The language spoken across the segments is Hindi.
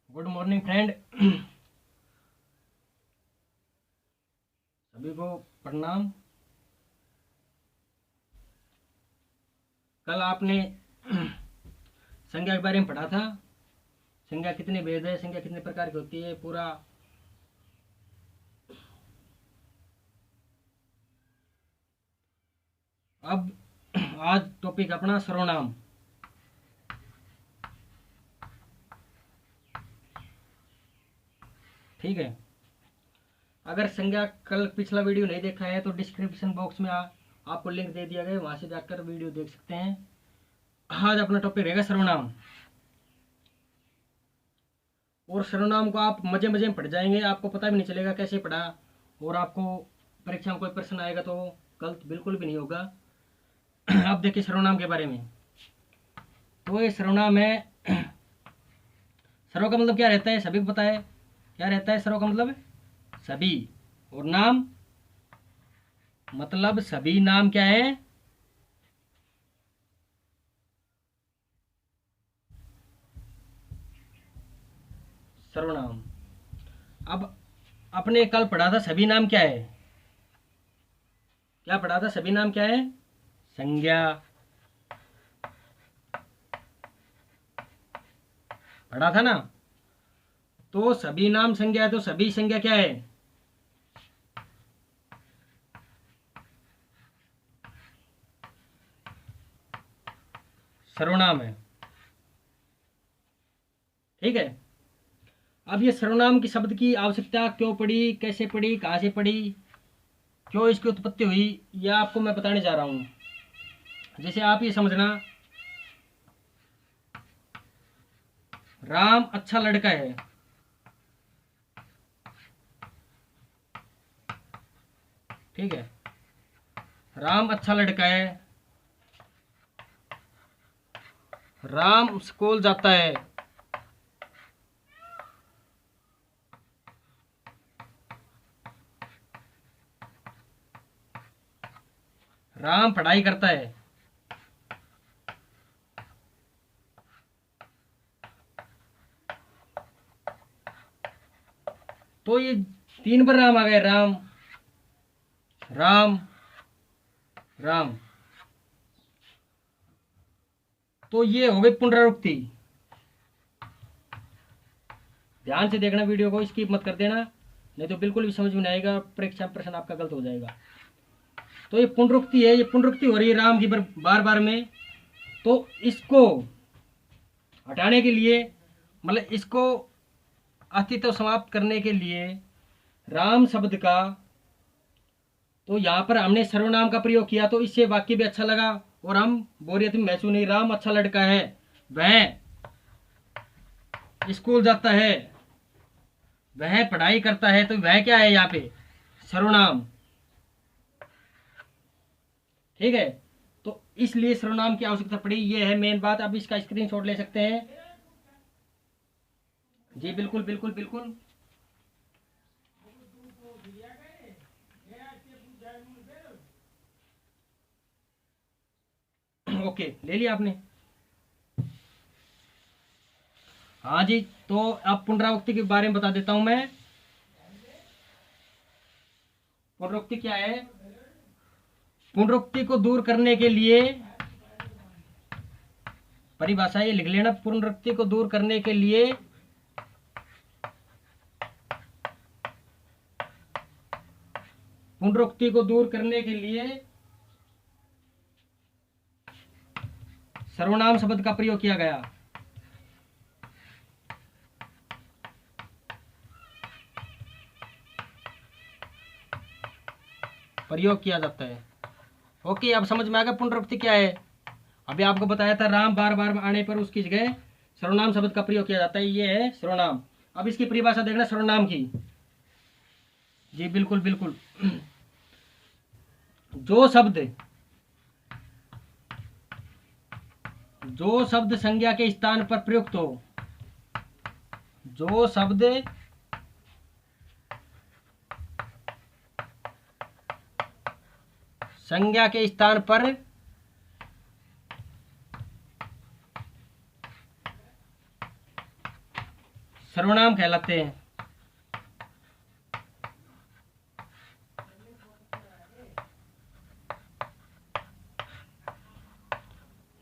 Good morning friend. सभी को प्रणाम। कल आपने संज्ञा के बारे में पढ़ा था। संज्ञा कितने भेद है, संज्ञा कितने प्रकार की होती है, पूरा अब आज टॉपिक अपना सर्वनाम। ठीक है। अगर संज्ञा कल पिछला वीडियो नहीं देखा है तो डिस्क्रिप्शन बॉक्स में आपको लिंक दे दिया गया, वहां से जाकर वीडियो देख सकते हैं। आज अपना टॉपिक रहेगा सर्वनाम। और सर्वनाम को आप मजे मजे में पढ़ जाएंगे, आपको पता भी नहीं चलेगा कैसे पढ़ा। और आपको परीक्षा में कोई प्रश्न आएगा तो गलत बिल्कुल भी नहीं होगा। अब देखिए सर्वनाम के बारे में। तो ये सर्वनाम है। सर्व का मतलब क्या रहता है, सभी को पता है क्या रहता है। सर्व का मतलब सभी, और नाम मतलब सभी नाम क्या है, सर्वनाम। अब अपने कल पढ़ा था सभी नाम क्या है, क्या पढ़ा था, सभी नाम क्या है, संज्ञा। पढ़ा था ना। तो सभी नाम संज्ञा है, तो सभी संज्ञा क्या है, सर्वनाम है। ठीक है। अब ये सर्वनाम की शब्द की आवश्यकता क्यों पड़ी, कैसे पड़ी, कहाँ से पड़ी, क्यों इसकी उत्पत्ति हुई, यह आपको मैं बताने जा रहा हूँ। जैसे आप ये समझना, राम अच्छा लड़का है। ठीक है। राम अच्छा लड़का है। राम स्कूल जाता है। राम पढ़ाई करता है। तो ये तीन बार राम आ गए, राम राम राम। तो ये हो गई पुनरावृत्ति। ध्यान से देखना वीडियो को, स्किप मत कर देना, नहीं तो बिल्कुल भी समझ में नहीं आएगा, परीक्षा प्रश्न आपका गलत हो जाएगा। तो ये पुनरुक्ति है, ये पुनरुक्ति हो रही है राम की बार बार में। तो इसको हटाने के लिए, मतलब इसको अस्तित्व समाप्त करने के लिए राम शब्द का, तो यहाँ पर हमने सर्वनाम का प्रयोग किया, तो इससे वाक्य भी अच्छा लगा और हम बोरियत में महसूस नहीं। राम अच्छा लड़का है, वह स्कूल जाता है, वह पढ़ाई करता है, तो वह क्या है यहाँ पे, सर्वनाम। ठीक है। तो इसलिए सर्वनाम की आवश्यकता पड़ी, ये है मेन बात। अब इसका स्क्रीनशॉट ले सकते हैं। जी बिल्कुल बिल्कुल बिल्कुल। ओके, ले लिया आपने। हाँ जी। तो अब पुनरावृत्ति के बारे में बता देता हूं मैं। पुनरुक्ति क्या है, पुनरुक्ति को दूर करने के लिए, परिभाषा ये लिख लेना, पुनरुक्ति को दूर करने के लिए पुनरुक्ति को दूर करने के लिए सर्वनाम शब्द का प्रयोग किया गया। प्रयोग किया जाता है। ओके, अब समझ में आ गया पुनरुक्ति क्या है। अभी आपको बताया था राम बार बार आने पर उसकी जगह सर्वनाम शब्द का प्रयोग किया जाता है, ये है सर्वनाम। अब इसकी परिभाषा देखना सर्वनाम की। जी बिल्कुल बिल्कुल। जो शब्द, जो शब्द संज्ञा के स्थान पर प्रयुक्त हो, जो शब्द संज्ञा के स्थान पर सर्वनाम कहलाते हैं।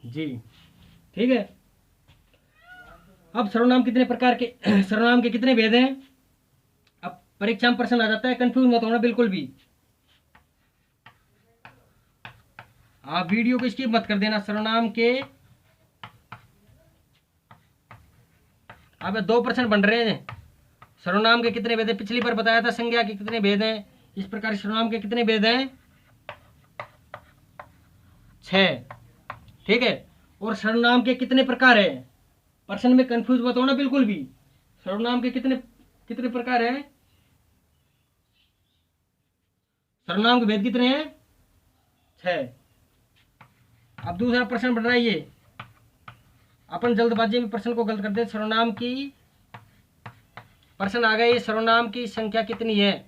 जी ठीक है। अब सर्वनाम कितने प्रकार के सर्वनाम के कितने भेद हैं? अब परीक्षा में प्रश्न आ जाता है, कंफ्यूज मत होना बिल्कुल भी। आप वीडियो को स्किप मत कर देना। सर्वनाम के अब 2 प्रश्न बन रहे हैं। सर्वनाम के कितने भेद हैं? पिछली बार बताया था संज्ञा के कितने भेद हैं। इस प्रकार सर्वनाम के कितने भेद हैं? 6। ठीक है। और सर्वनाम के कितने प्रकार हैं? प्रश्न में कंफ्यूज मत होना बिल्कुल भी। सर्वनाम के कितने कितने प्रकार हैं? सर्वनाम के भेद कितने हैं? 6। अब दूसरा प्रश्न बन रहा है ये, अपन जल्दबाजी में प्रश्न को गलत कर दे। सर्वनाम की प्रश्न आ गए, सर्वनाम की संख्या कितनी है?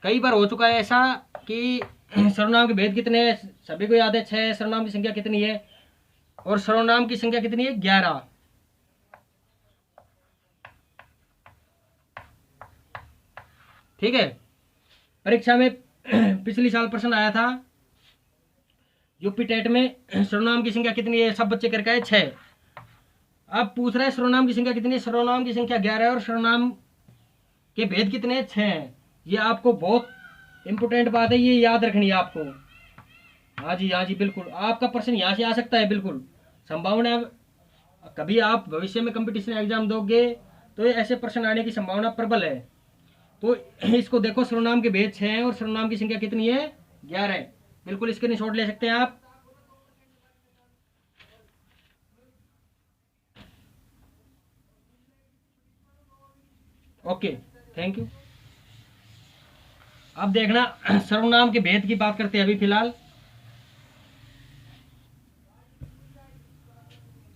कई बार हो चुका है ऐसा कि सर्वनाम के भेद कितने हैं, सभी को याद है 6। सर्वनाम की संख्या कितनी है? और सर्वनाम की संख्या कितनी है? 11। ठीक है। परीक्षा में पिछली साल प्रश्न आया था यूपी टेट में, सर्वनाम की संख्या कितनी है? सब बच्चे करके आए 6। अब पूछ रहा है सर्वनाम की संख्या कितनी है? सर्वनाम की संख्या 11 है और सर्वनाम के भेद कितने हैं? 6 हैं। ये आपको बहुत इंपोर्टेंट बात है, ये याद रखनी है आपको। हाँ जी, हाँ जी, बिल्कुल। आपका प्रश्न यहाँ से आ सकता है, बिल्कुल संभावना। कभी आप भविष्य में कंपटीशन एग्जाम दोगे तो ये ऐसे प्रश्न आने की संभावना प्रबल है। तो इसको देखो, सर्वनाम के भेद 6 हैं और सर्वनाम की संख्या कितनी है? 11 है। बिल्कुल स्क्रीनशॉट ले सकते हैं आप। Okay, thank you. अब देखना सर्वनाम के भेद की बात करते हैं अभी फिलहाल।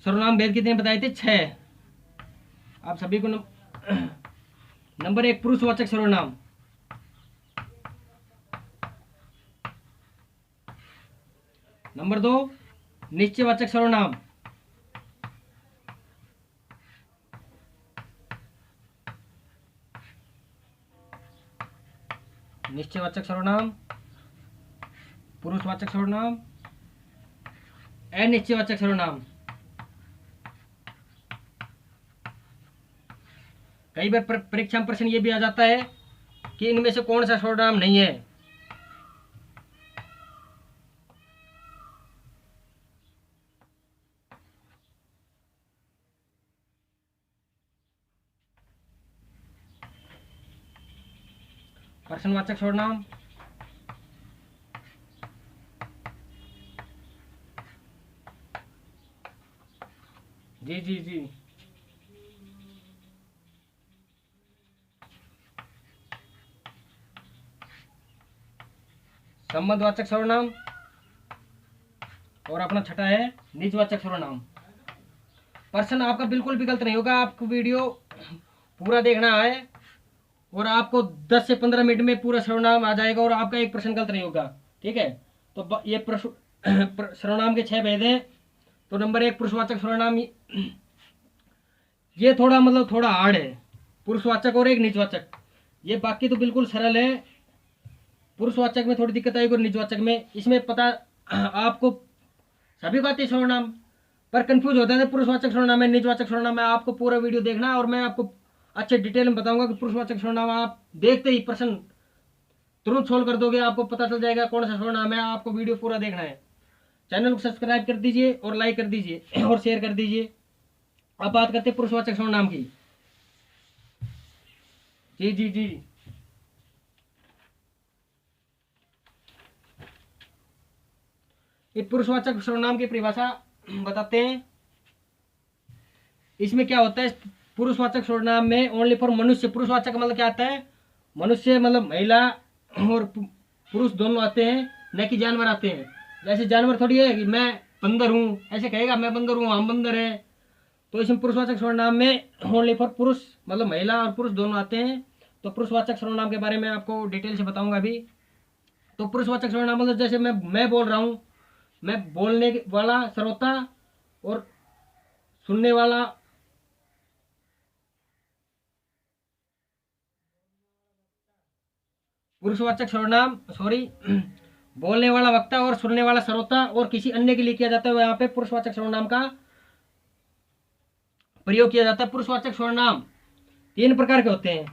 सर्वनाम भेद कितने बताए थे? 6। आप सभी को नंबर 1 पुरुषवाचक सर्वनाम। नंबर 2 निश्चयवाचक सर्वनाम। निश्चयवाचक सर्वनाम, पुरुषवाचक सर्वनाम, अनिश्चयवाचक सर्वनाम। कई बार परीक्षा में प्रश्न ये भी आ जाता है कि इनमें से कौन सा सर्वनाम नहीं है। प्रश्नवाचक सर्वनाम, जी जी जी, संबंधवाचक सर्वनाम, और अपना छठा है निजवाचक सर्वनाम। प्रश्न आपका बिल्कुल भी गलत नहीं होगा। आपको वीडियो पूरा देखना है और आपको 10 से 15 मिनट में पूरा सर्वनाम आ जाएगा और आपका एक प्रश्न गलत नहीं होगा। ठीक है। तो ये सर्वनाम के 6 भेद हैं। तो नंबर 1 पुरुषवाचक सर्वनाम, ये थोड़ा मतलब थोड़ा हार्ड है। पुरुषवाचक और एक निजवाचक, ये बाकी तो बिल्कुल सरल है। पुरुषवाचक में थोड़ी दिक्कत आएगी और निजवाचक में, इसमें पता आपको सभी को आती है सर्वनाम, पर कंफ्यूज होता है पुरुषवाचक सर्वनाम है निजवाचक सर्वनाम है। आपको पूरा वीडियो देखना है और मैं आपको अच्छे डिटेल में बताऊंगा कि पुरुषवाचक सर्वनाम आप देखते ही प्रश्न तुरंत सोल्व कर दोगे, आपको पता चल जाएगा कौन सा सर्वनाम है। आपको वीडियो पूरा देखना है। चैनल को सब्सक्राइब कर दीजिए और लाइक कर दीजिए और शेयर कर दीजिए। अब बात करते हैं पुरुषवाचक सर्वनाम की। जी जी जी, ये पुरुषवाचक सर्वनाम की परिभाषा बताते हैं। इसमें क्या होता है, पुरुषवाचक सर्वनाम में ओनली फॉर मनुष्य। पुरुषवाचक मतलब क्या आता है? मनुष्य मतलब महिला और पुरुष दोनों आते हैं, न कि जानवर आते हैं। जैसे जानवर थोड़ी है कि मैं बंदर हूँ, ऐसे कहेगा मैं बंदर हूँ, हम बंदर है। तो इसमें पुरुषवाचक सर्वनाम में ओनली फॉर पुरुष मतलब महिला और पुरुष दोनों आते हैं। तो पुरुषवाचक सर्वनाम के बारे में आपको डिटेल से बताऊंगा अभी। तो पुरुषवाचक सर्वनाम मतलब जैसे मैं बोल रहा हूँ, मैं बोलने वाला, श्रोता और सुनने वाला पुरुषवाचक सर्वनाम, सॉरी, बोलने वाला वक्ता और सुनने वाला श्रोता और किसी अन्य के लिए किया जाता है, यहाँ पे पुरुषवाचक सर्वनाम का प्रयोग किया जाता है। पुरुषवाचक सर्वनाम 3 प्रकार के होते हैं,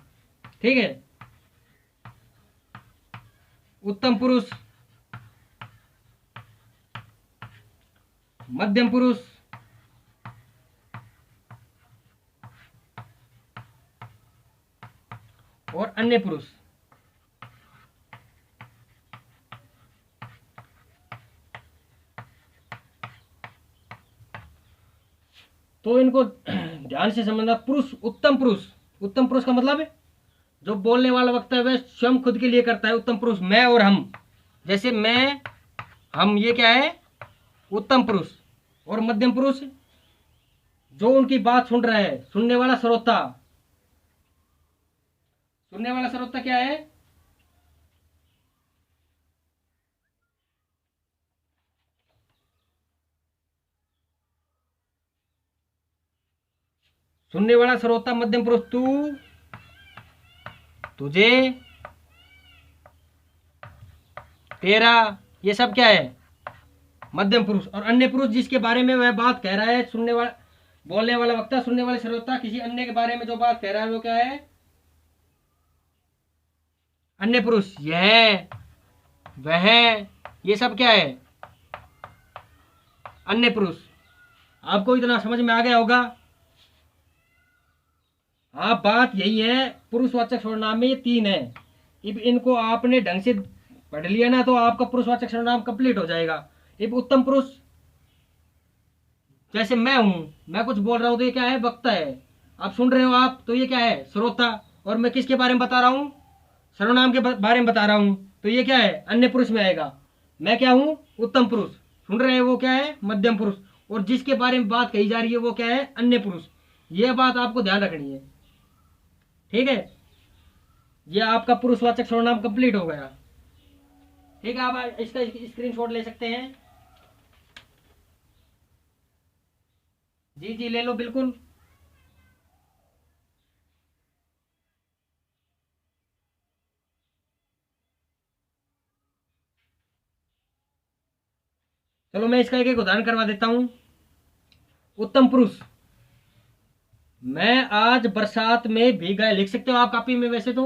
ठीक है। उत्तम पुरुष, मध्यम पुरुष और अन्य पुरुष। तो इनको ध्यान से समझना। पुरुष, उत्तम पुरुष, उत्तम पुरुष का मतलब है जो बोलने वाला वक्ता है वह स्वयं खुद के लिए करता है। उत्तम पुरुष मैं और हम, जैसे मैं, हम, ये क्या है? उत्तम पुरुष। और मध्यम पुरुष जो उनकी बात सुन रहा है, सुनने वाला श्रोता। सुनने वाला श्रोता क्या है? सुनने वाला श्रोता, मध्यम पुरुष तू, तुझे, तेरा, ये सब क्या है? मध्यम पुरुष। और अन्य पुरुष जिसके बारे में वह बात कह रहा है, सुनने वाला, बोलने वाला वक्ता, सुनने वाले श्रोता किसी अन्य के बारे में जो बात कह रहा है वो क्या है? अन्य पुरुष। यह, वह, ये सब क्या है? अन्य पुरुष। आपको इतना समझ में आ गया होगा। आप बात यही है, पुरुषवाचक सर्वनाम में ये 3 है। अब इनको आपने ढंग से पढ़ लिया ना तो आपका पुरुषवाचक सर्वनाम कंप्लीट हो जाएगा। अब उत्तम पुरुष, जैसे मैं हूं, मैं कुछ बोल रहा हूं तो ये क्या है? वक्ता है। आप सुन रहे हो आप, तो ये क्या है? श्रोता। और मैं किसके बारे में बता रहा हूं? सर्वनाम के बारे में बता रहा हूं, तो ये क्या है? अन्य पुरुष में आएगा। मैं क्या हूं? उत्तम पुरुष। सुन रहे हैं वो क्या है? मध्यम पुरुष। और जिसके बारे में बात कही जा रही है वो क्या है? अन्य पुरुष। यह बात आपको ध्यान रखनी है, ठीक है। ये आपका पुरुषवाचक सर्वनाम कंप्लीट हो गया, ठीक है। आप इसका स्क्रीनशॉट ले सकते हैं। जी जी, ले लो बिल्कुल। चलो मैं इसका एक एक उदाहरण करवा देता हूं। उत्तम पुरुष, मैं आज बरसात में भीग गया। लिख सकते हो आप कॉपी में वैसे तो।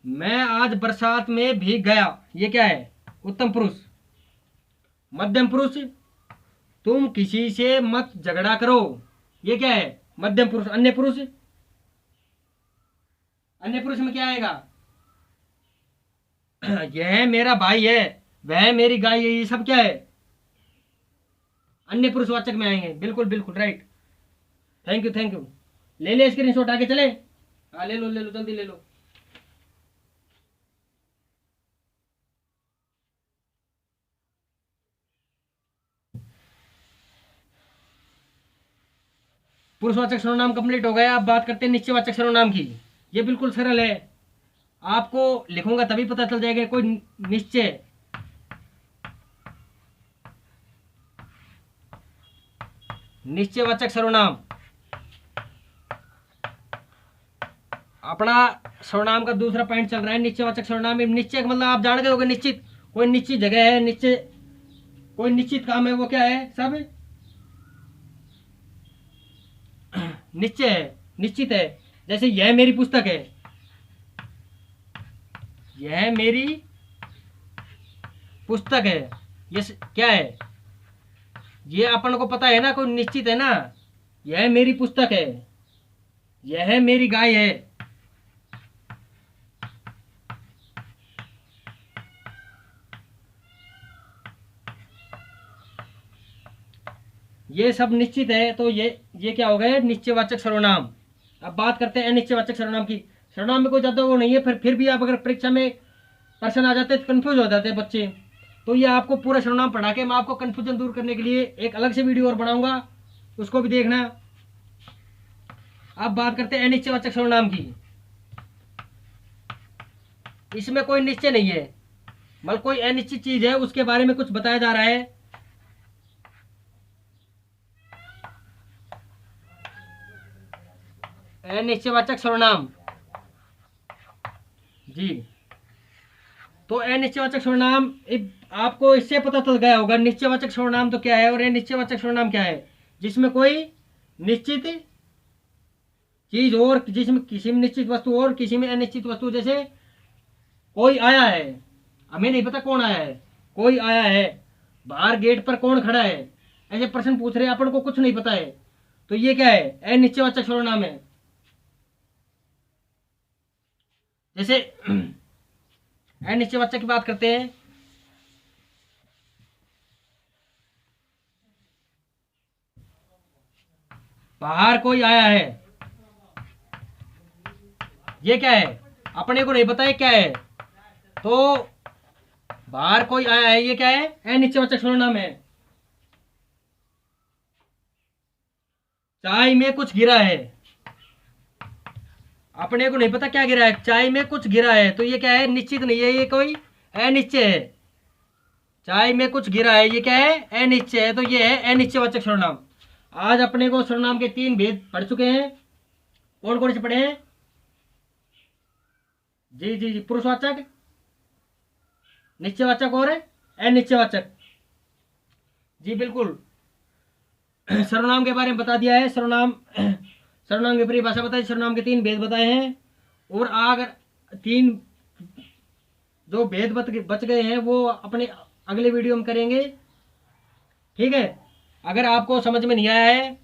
मैं आज बरसात में भीग गया, ये क्या है? उत्तम पुरुष। मध्यम पुरुष, तुम किसी से मत झगड़ा करो, ये क्या है? मध्यम पुरुष। अन्य पुरुष, अन्य पुरुष में क्या आएगा? यह मेरा भाई है, वह मेरी गाय है, ये सब क्या है? अन्य पुरुषवाचक में आएंगे। बिल्कुल बिल्कुल right. Thank you thank you. ले ले स्क्रीनशॉट, आगे चले। हाँ ले लो जल्दी ले लो। पुरुषवाचक सर्वनाम कंप्लीट हो गया। अब बात करते हैं निश्चयवाचक सर्वनाम की। ये बिल्कुल सरल है, आपको लिखूंगा तभी पता चल जाएगा। कोई निश्चय, निश्चयवाचक सर्वनाम, अपना सर्वनाम का दूसरा पॉइंट चल रहा है निश्चयवाचक सर्वनाम में। निश्चय का मतलब आप जान गए होंगे, निश्चित। कोई निश्चित जगह है, निश्चय कोई निश्चित काम है, वो क्या है? सब निश्चय है, निश्चित है। जैसे यह मेरी पुस्तक है, यह मेरी पुस्तक है, ये क्या है? ये अपन को पता है ना, कोई निश्चित है ना। यह मेरी पुस्तक है, यह मेरी गाय है। ये सब निश्चित है, तो ये क्या हो गए? निश्चयवाचक सर्वनाम। अब बात करते हैं अनिश्चयवाचक सर्वनाम की। सर्वनाम में कोई ज्यादा वो नहीं है, फिर भी आप अगर परीक्षा में प्रश्न आ जाते हैं तो कंफ्यूज हो जाते हैं बच्चे। तो ये आपको पूरा सर्वनाम पढ़ा के मैं आपको कंफ्यूजन दूर करने के लिए एक अलग से वीडियो और बनाऊंगा, उसको भी देखना। अब बात करते हैं अनिश्चयवाचक सर्वनाम की। इसमें कोई निश्चय नहीं है, मतलब कोई अनिश्चित चीज है उसके बारे में कुछ बताया जा रहा है। अनिश्चयवाचक सर्वनाम। जी, तो अनिश्चयवाचक सर्वनाम आपको इससे पता चल गया होगा निश्चयवाचक सर्वनाम तो क्या है और अनिश्चयवाचक सर्वनाम क्या है। जिसमें कोई निश्चित चीज और जिसमें किसी में निश्चित वस्तु और किसी में अनिश्चित वस्तु, जैसे कोई आया है, हमें नहीं पता कौन आया है, कोई आया है, बाहर गेट पर कौन खड़ा है, ऐसे प्रश्न पूछ रहे हैं, अपन को कुछ नहीं पता है, तो ये क्या है, अनिश्चयवाचक सर्वनाम है। जैसे अनिश्चयवाचक की बात करते हैं, बाहर कोई आया है, ये क्या है, अपने को नहीं पता है क्या है, तो बाहर कोई आया है ये क्या है, अनिश्चयवाचक सर्वनाम है। चाय में कुछ गिरा है, अपने को नहीं पता क्या गिरा है, चाय में कुछ गिरा है, तो ये क्या है, निश्चित नहीं है, ये कोई अनिश्चय है। चाय में कुछ गिरा है, ये क्या है, अनिश्चय है, तो ये है अनिश्चयवाचक सर्वनाम। आज अपने को सर्वनाम के 3 भेद पढ़ चुके हैं। कौन कौन से पढ़े हैं? जी जी जी, पुरुषवाचक, निश्चयवाचक और अनिश्चयवाचक। जी बिल्कुल, सर्वनाम के बारे में बता दिया है, सर्वनाम की परिभाषा बताई, सर्वनाम के 3 भेद बताए हैं, और अगर 3 जो भेद बच गए हैं वो अपने अगले वीडियो में करेंगे। ठीक है, अगर आपको समझ में नहीं आया है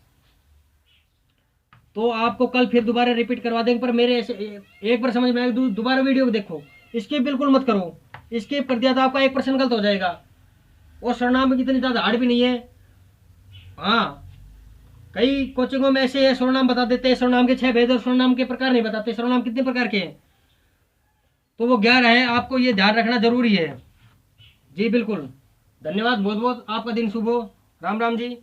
तो आपको कल फिर दोबारा रिपीट करवा देंगे, पर मेरे ऐसे एक बार समझ में आए दोबारा वीडियो को देखो, स्किप बिल्कुल मत करो, स्किप कर दिया तो आपका 1% गलत हो जाएगा। और सर्वनाम में इतनी ज़्यादा हार्ड भी नहीं है। हाँ, कई कोचिंगों में ऐसे सर्वनाम बता देते हैं, सर्वनाम के 6 भेद और सर्वनाम के प्रकार नहीं बताते, सर्वनाम कितने प्रकार के हैं, तो वो 11 है, आपको ये ध्यान रखना जरूरी है। जी बिल्कुल, धन्यवाद बहुत बहुत, आपका दिन शुभ हो। राम राम जी।